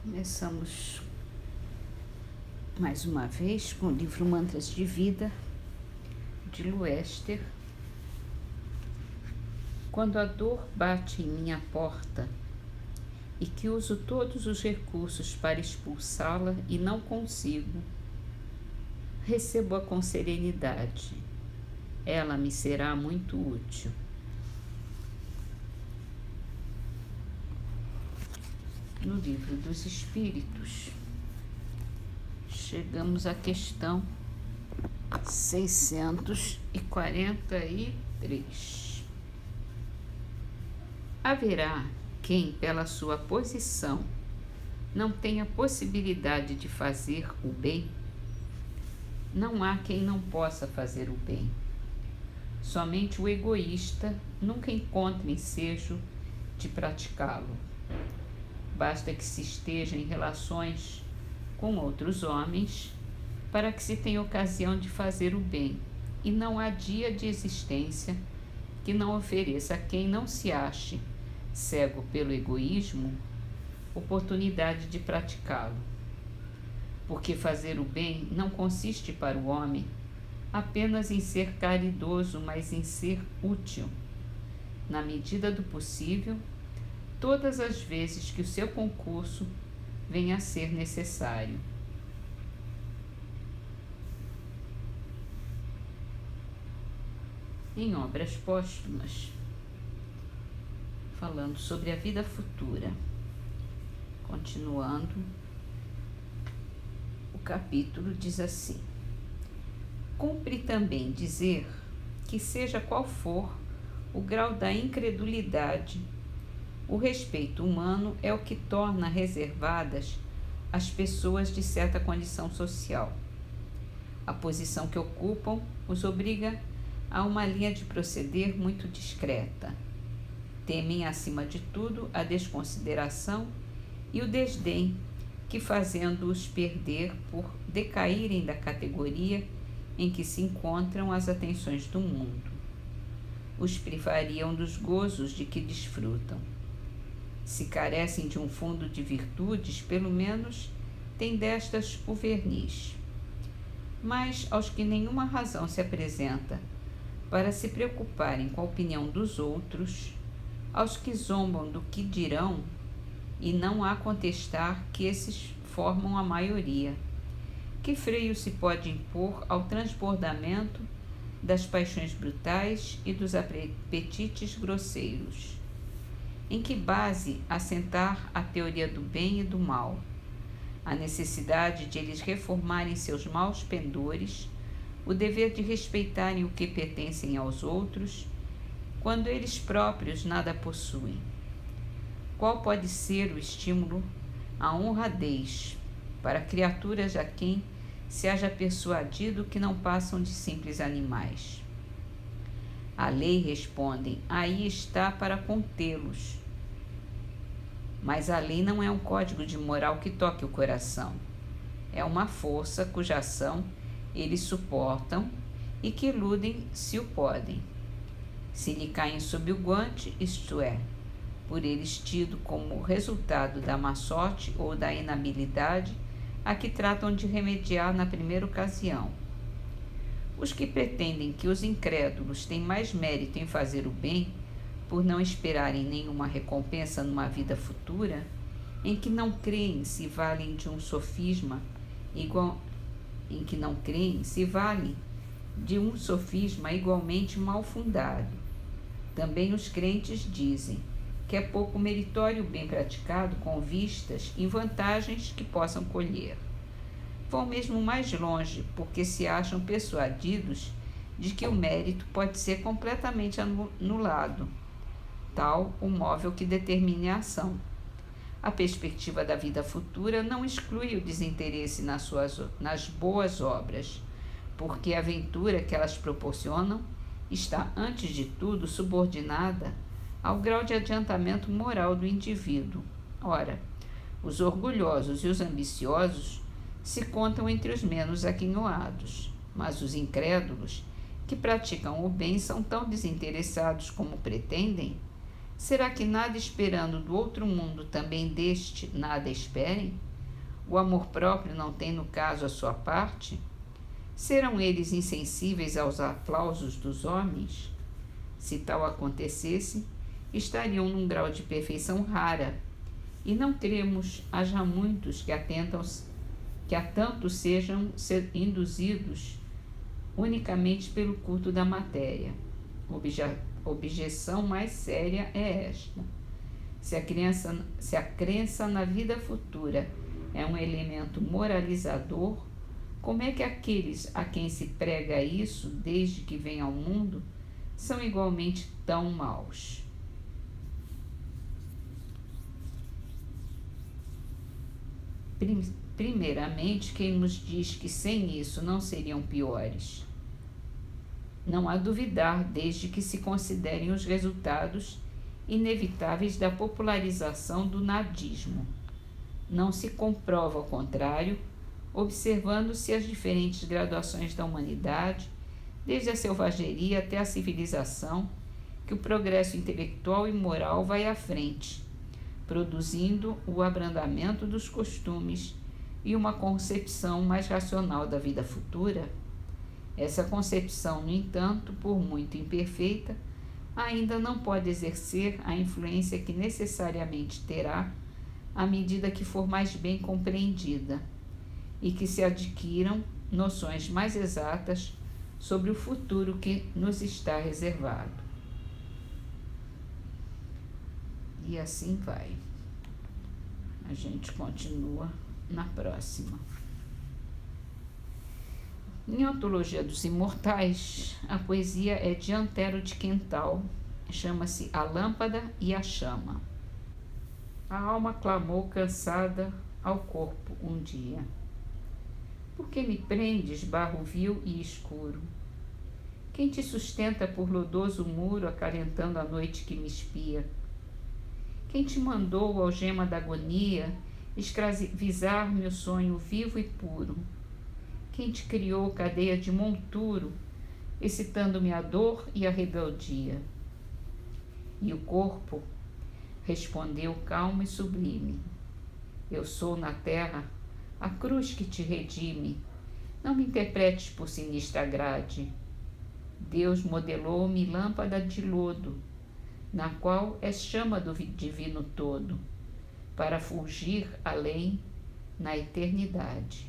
Começamos mais uma vez com o livro Mantras de Vida, de Luester. Quando a dor bate em minha porta e que uso todos os recursos para expulsá-la e não consigo, recebo-a com serenidade. Ela me será muito útil. No Livro dos Espíritos, chegamos à questão 643. Haverá quem, pela sua posição, não tenha possibilidade de fazer o bem? Não há quem não possa fazer o bem. Somente o egoísta nunca encontra ensejo de praticá-lo. Basta que se esteja em relações com outros homens para que se tenha ocasião de fazer o bem, e não há dia de existência que não ofereça a quem não se ache cego pelo egoísmo oportunidade de praticá-lo. Porque fazer o bem não consiste para o homem apenas em ser caridoso, mas em ser útil, na medida do possível, todas as vezes que o seu concurso venha a ser necessário. Em Obras Póstumas, falando sobre a vida futura, continuando, o capítulo diz assim: cumpre também dizer que, seja qual for o grau da incredulidade, o respeito humano é o que torna reservadas as pessoas de certa condição social. A posição que ocupam os obriga a uma linha de proceder muito discreta. Temem, acima de tudo, a desconsideração e o desdém, que, fazendo-os perder por decaírem da categoria em que se encontram as atenções do mundo, os privariam dos gozos de que desfrutam. Se carecem de um fundo de virtudes, pelo menos têm destas o verniz. Mas aos que nenhuma razão se apresenta para se preocuparem com a opinião dos outros, aos que zombam do que dirão, e não há contestar que esses formam a maioria, que freio se pode impor ao transbordamento das paixões brutais e dos apetites grosseiros? Em que base assentar a teoria do bem e do mal? A necessidade de eles reformarem seus maus pendores, o dever de respeitarem o que pertencem aos outros, quando eles próprios nada possuem? Qual pode ser o estímulo à honradez para criaturas a quem se haja persuadido que não passam de simples animais? A lei, respondem, aí está para contê-los. Mas a lei não é um código de moral que toque o coração. É uma força cuja ação eles suportam e que iludem se o podem. Se lhe caem sob o guante, isto é, por eles tido como resultado da má sorte ou da inabilidade a que tratam de remediar na primeira ocasião. Os que pretendem que os incrédulos têm mais mérito em fazer o bem, por não esperarem nenhuma recompensa numa vida futura, em que não creem se valem de um sofisma igualmente mal fundado. Também os crentes dizem que é pouco meritório o bem praticado com vistas em vantagens que possam colher. Vão mesmo mais longe, porque se acham persuadidos de que o mérito pode ser completamente anulado, tal o móvel que determine a ação. A perspectiva da vida futura não exclui o desinteresse nas boas obras, porque a ventura que elas proporcionam está, antes de tudo, subordinada ao grau de adiantamento moral do indivíduo. Ora, os orgulhosos e os ambiciosos se contam entre os menos aquinhoados, mas os incrédulos, que praticam o bem, são tão desinteressados como pretendem? Será que nada esperando do outro mundo também deste nada esperem? O amor próprio não tem no caso a sua parte? Serão eles insensíveis aos aplausos dos homens? Se tal acontecesse, estariam num grau de perfeição rara, e não cremos haja muitos que a tanto sejam induzidos unicamente pelo culto da matéria. Objeção mais séria é esta: se a crença na vida futura é um elemento moralizador, como é que aqueles a quem se prega isso desde que vem ao mundo são igualmente tão maus? Primeiramente, quem nos diz que sem isso não seriam piores? Não há duvidar, desde que se considerem os resultados inevitáveis da popularização do nadismo. Não se comprova, ao contrário, observando-se as diferentes graduações da humanidade, desde a selvageria até a civilização, que o progresso intelectual e moral vai à frente, produzindo o abrandamento dos costumes e uma concepção mais racional da vida futura. Essa concepção, no entanto, por muito imperfeita, ainda não pode exercer a influência que necessariamente terá à medida que for mais bem compreendida e que se adquiram noções mais exatas sobre o futuro que nos está reservado. E assim vai. A gente continua na próxima. Em Antologia dos Imortais, a poesia é de Antero de Quental, chama-se A Lâmpada e a Chama. A alma clamou cansada ao corpo um dia: por que me prendes, barro vil e escuro? Quem te sustenta por lodoso muro, acalentando a noite que me espia? Quem te mandou, algema da agonia, escravizar meu sonho vivo e puro? Quem te criou, cadeia de monturo, excitando-me a dor e a rebeldia? E o corpo respondeu calmo e sublime: eu sou na terra a cruz que te redime, não me interpretes por sinistra grade. Deus modelou-me lâmpada de lodo, na qual és chama do divino todo, para fulgir além na eternidade.